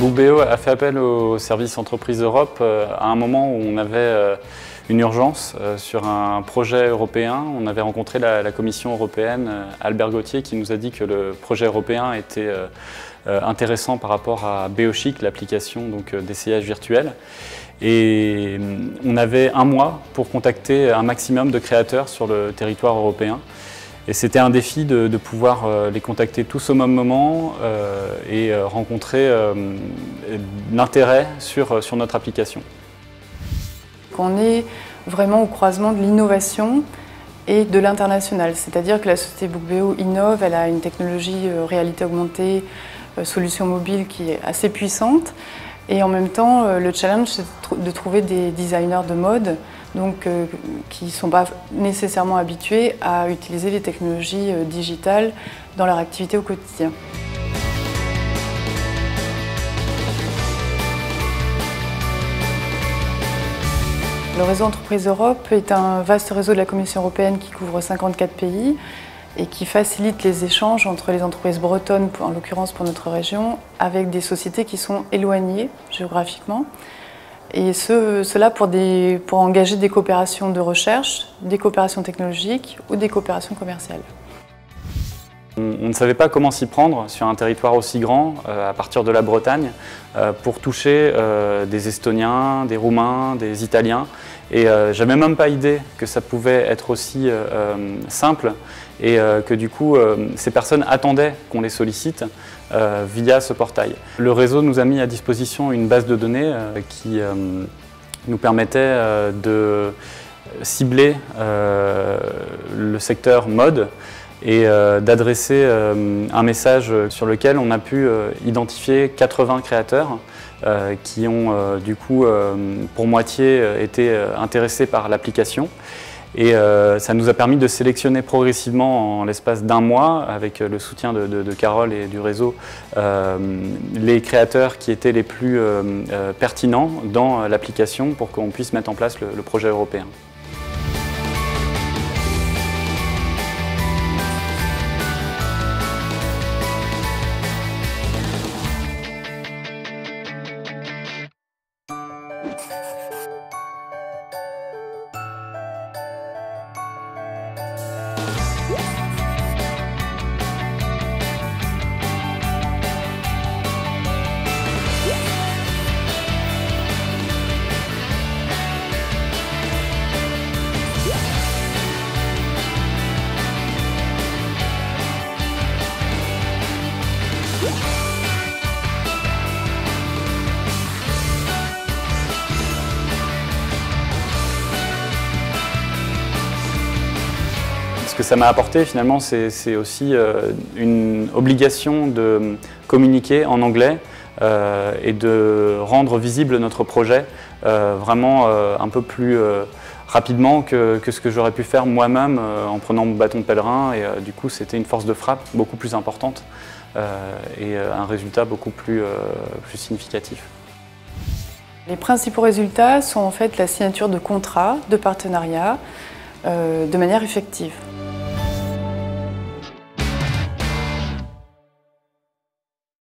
Bookbéo a fait appel au service Entreprises Europe à un moment où on avait une urgence sur un projet européen. On avait rencontré la Commission européenne, Albert Gauthier, qui nous a dit que le projet européen était intéressant par rapport à Beochic, l'application d'essayage virtuel. Et on avait un mois pour contacter un maximum de créateurs sur le territoire européen. Et c'était un défi de pouvoir les contacter tous au même moment et rencontrer l'intérêt sur notre application. On est vraiment au croisement de l'innovation et de l'international, c'est-à-dire que la société Bookbéo innove, elle a une technologie réalité augmentée, solution mobile qui est assez puissante. Et en même temps, le challenge, c'est de trouver des designers de mode qui ne sont pas nécessairement habitués à utiliser les technologies digitales dans leur activité au quotidien. Le réseau Entreprises Europe est un vaste réseau de la Commission européenne qui couvre 54 pays et qui facilite les échanges entre les entreprises bretonnes, en l'occurrence pour notre région, avec des sociétés qui sont éloignées géographiquement. Et cela pour engager des coopérations de recherche, des coopérations technologiques ou des coopérations commerciales. On ne savait pas comment s'y prendre sur un territoire aussi grand, à partir de la Bretagne, pour toucher des Estoniens, des Roumains, des Italiens. Et j'avais même pas idée que ça pouvait être aussi simple et que du coup ces personnes attendaient qu'on les sollicite via ce portail. Le réseau nous a mis à disposition une base de données qui nous permettait de cibler le secteur mode et d'adresser un message sur lequel on a pu identifier 80 créateurs qui ont du coup pour moitié été intéressés par l'application. Et ça nous a permis de sélectionner progressivement en l'espace d'un mois, avec le soutien de Carole et du réseau, les créateurs qui étaient les plus pertinents dans l'application pour qu'on puisse mettre en place le projet européen. Ce que ça m'a apporté finalement, c'est aussi une obligation de communiquer en anglais et de rendre visible notre projet vraiment un peu plus rapidement que ce que j'aurais pu faire moi-même en prenant mon bâton de pèlerin. Et du coup, c'était une force de frappe beaucoup plus importante et un résultat beaucoup plus significatif. Les principaux résultats sont en fait la signature de contrats, de partenariats de manière effective.